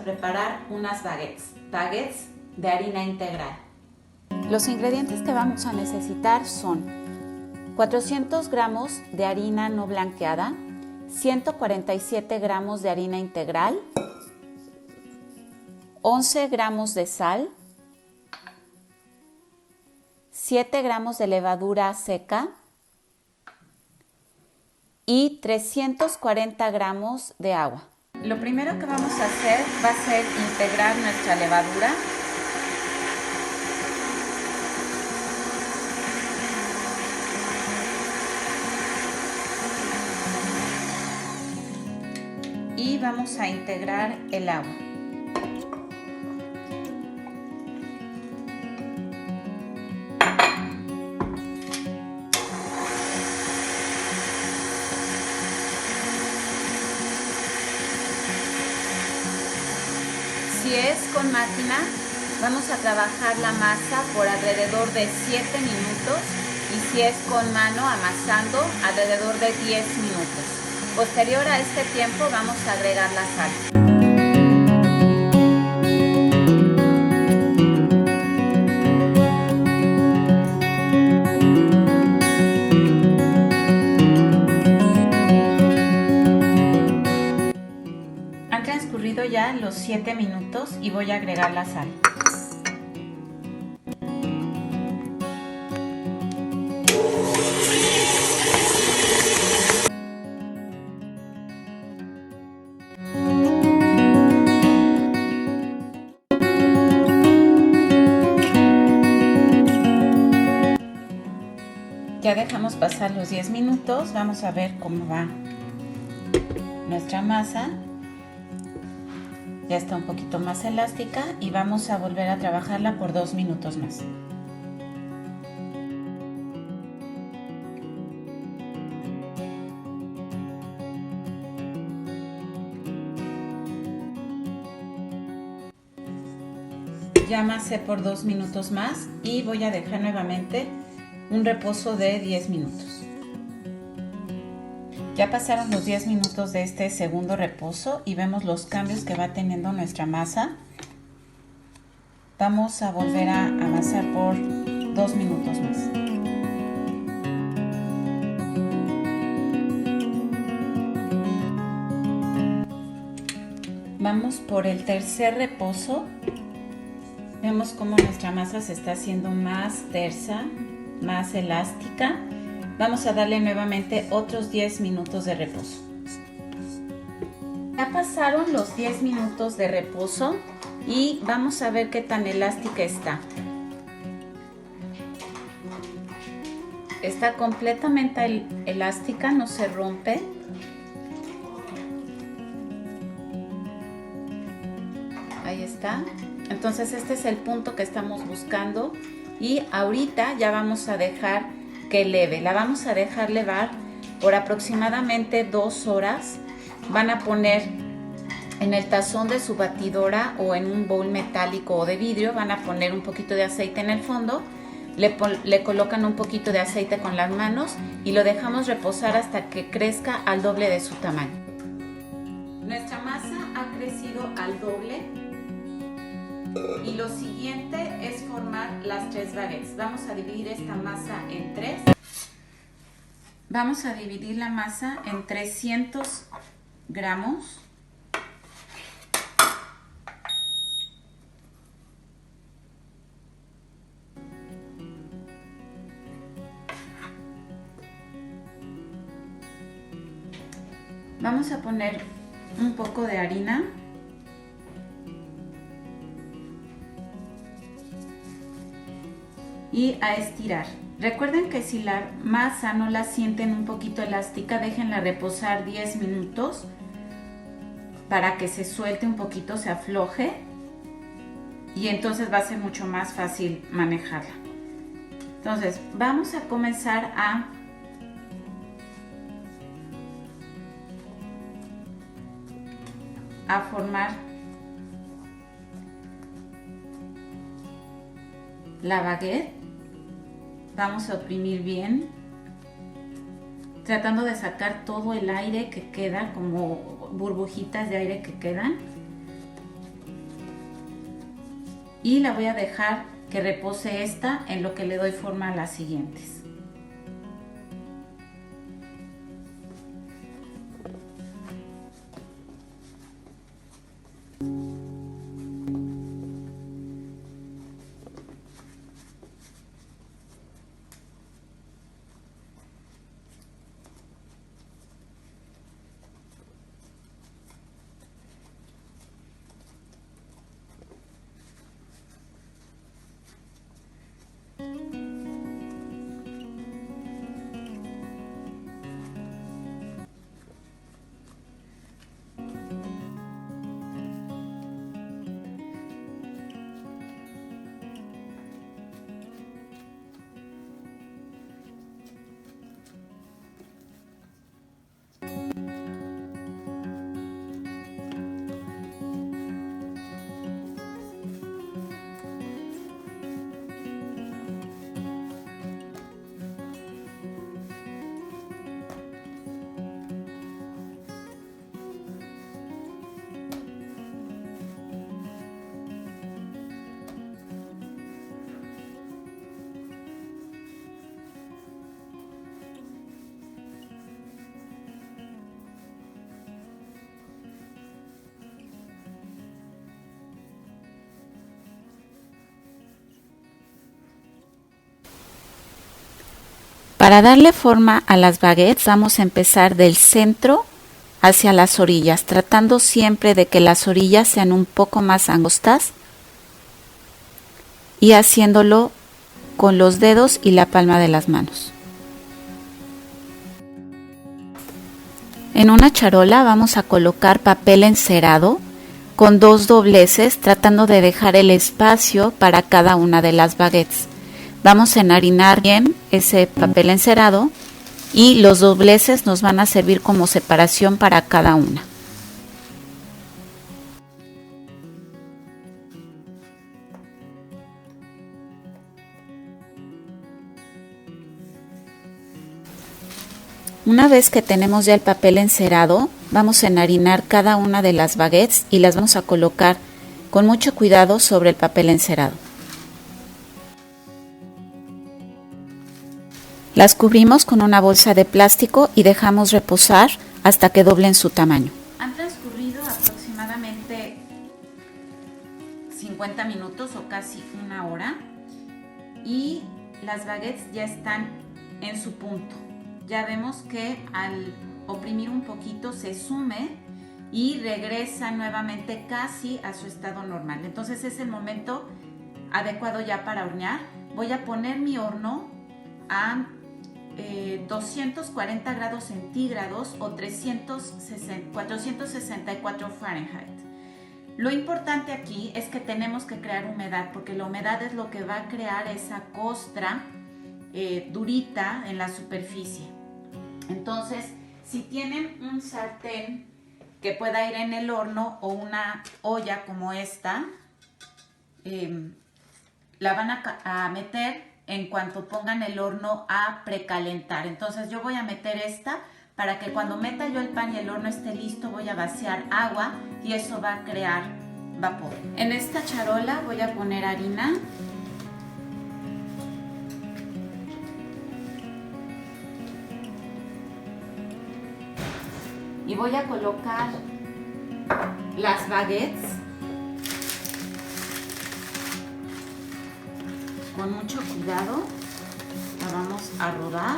preparar unas baguettes de harina integral. Los ingredientes que vamos a necesitar son 400 gramos de harina no blanqueada, 147 gramos de harina integral, 11 gramos de sal, 7 gramos de levadura seca y 340 gramos de agua. Lo primero que vamos a hacer va a ser integrar nuestra levadura. Y vamos a integrar el agua. Si es con máquina, vamos a trabajar la masa por alrededor de 7 minutos y si es con mano amasando, alrededor de 10 minutos. Posterior a este tiempo vamos a agregar la sal. Han transcurrido ya los 7 minutos y voy a agregar la sal. Ya dejamos pasar los 10 minutos, vamos a ver cómo va nuestra masa. Ya está un poquito más elástica y vamos a volver a trabajarla por 2 minutos más. Ya amasé por 2 minutos más y voy a dejar nuevamente un reposo de 10 minutos. Ya pasaron los 10 minutos de este segundo reposo y vemos los cambios que va teniendo nuestra masa. Vamos a volver a amasar por 2 minutos más. Vamos por el tercer reposo. Vemos cómo nuestra masa se está haciendo más tersa, más elástica. Vamos a darle nuevamente otros 10 minutos de reposo. Ya pasaron los 10 minutos de reposo y vamos a ver qué tan elástica está. Está completamente elástica, no se rompe. Ahí está. Entonces este es el punto que estamos buscando. Y ahorita ya vamos a dejar que leve, la vamos a dejar levar por aproximadamente 2 horas. Van a poner en el tazón de su batidora o en un bowl metálico o de vidrio, van a poner un poquito de aceite en el fondo, le colocan un poquito de aceite con las manos y lo dejamos reposar hasta que crezca al doble de su tamaño. Nuestra masa ha crecido al doble. Y lo siguiente es formar las 3 baguettes. Vamos a dividir esta masa en 3. Vamos a dividir la masa en 300 gramos. Vamos a poner un poco de harina. Y a estirar. Recuerden que si la masa no la sienten un poquito elástica, déjenla reposar 10 minutos para que se suelte un poquito, se afloje y entonces va a ser mucho más fácil manejarla. Entonces vamos a comenzar a formar la baguette. Vamos a oprimir bien, tratando de sacar todo el aire que queda, como burbujitas de aire que quedan. y la voy a dejar que repose esta en lo que le doy forma a las siguientes. Para darle forma a las baguettes vamos a empezar del centro hacia las orillas, tratando siempre de que las orillas sean un poco más angostas y haciéndolo con los dedos y la palma de las manos. En una charola vamos a colocar papel encerado con 2 dobleces, tratando de dejar el espacio para cada una de las baguettes. Vamos a enharinar bien ese papel encerado y los dobleces nos van a servir como separación para cada una. Una vez que tenemos ya el papel encerado, vamos a enharinar cada una de las baguettes y las vamos a colocar con mucho cuidado sobre el papel encerado. Las cubrimos con una bolsa de plástico y dejamos reposar hasta que doblen su tamaño. Han transcurrido aproximadamente 50 minutos o casi una hora y las baguettes ya están en su punto. Ya vemos que al oprimir un poquito se sume y regresa nuevamente casi a su estado normal. Entonces es el momento adecuado ya para hornear. Voy a poner mi horno a 240 grados centígrados o 464 Fahrenheit. Lo importante aquí es que tenemos que crear humedad, porque la humedad es lo que va a crear esa costra durita en la superficie. Entonces, si tienen un sartén que pueda ir en el horno o una olla como esta, la van a meter en cuanto pongan el horno a precalentar. Entonces yo voy a meter esta para que cuando meta yo el pan y el horno esté listo, voy a vaciar agua y eso va a crear vapor. En esta charola voy a poner harina. Y voy a colocar las baguettes con mucho cuidado. La vamos a rodar.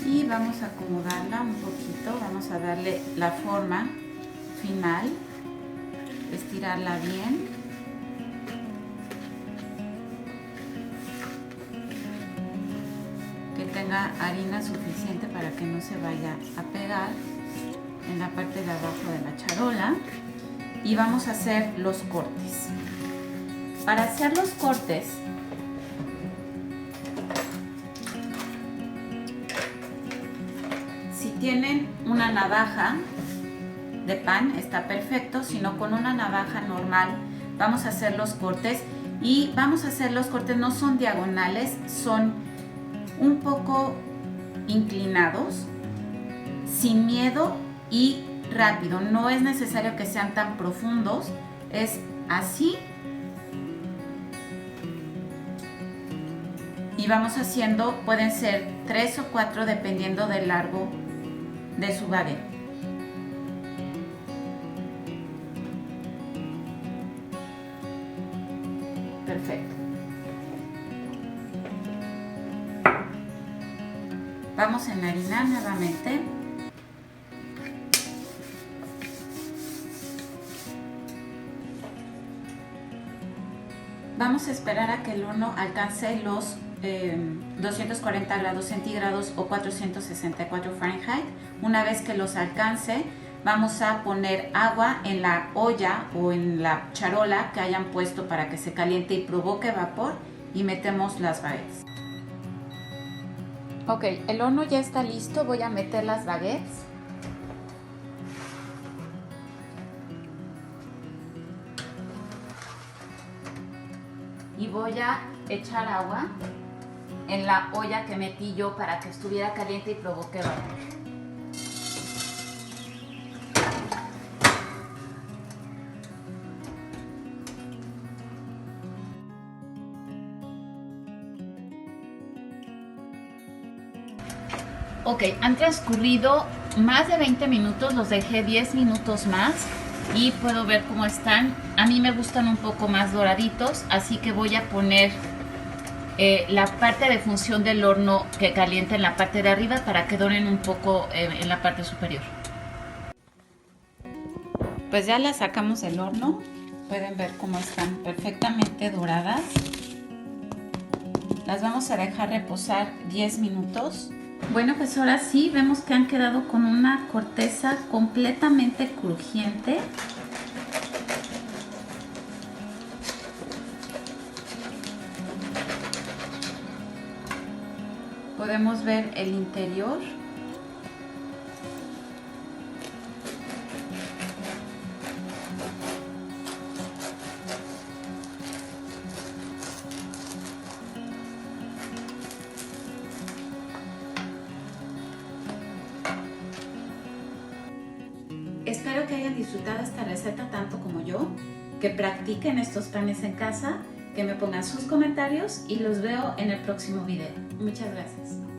Y vamos a acomodarla un poquito, vamos a darle la forma final, estirarla bien. Que tenga harina suficiente para que no se vaya a pegar en la parte de abajo de la charola. Y vamos a hacer los cortes. Para hacer los cortes, si tienen una navaja de pan está perfecto, si no con una navaja normal vamos a hacer los cortes Y vamos a hacer los cortes, no son diagonales, son un poco inclinados, sin miedo y rápido. No es necesario que sean tan profundos, es así. Y vamos haciendo, pueden ser 3 o 4 dependiendo del largo de su baguette. Perfecto. Vamos a enharinar nuevamente. Vamos a esperar a que el horno alcance los 240 grados centígrados o 464 Fahrenheit. Una vez que los alcance, vamos a poner agua en la olla o en la charola que hayan puesto para que se caliente y provoque vapor, y metemos las baguettes. Ok, el horno ya está listo, voy a meter las baguettes. Y voy a echar agua en la olla que metí yo para que estuviera caliente y provoque vapor. Ok, han transcurrido más de 20 minutos, los dejé 10 minutos más y puedo ver cómo están. A mí me gustan un poco más doraditos, así que voy a poner la parte de función del horno que calienta en la parte de arriba para que doren un poco en la parte superior. Pues ya las sacamos del horno, pueden ver cómo están perfectamente doradas. Las vamos a dejar reposar 10 minutos. Bueno, pues ahora sí vemos que han quedado con una corteza completamente crujiente. Podemos ver el interior. Espero que hayan disfrutado esta receta tanto como yo, que practiquen estos panes en casa, que me pongan sus comentarios y los veo en el próximo video. Muchas gracias.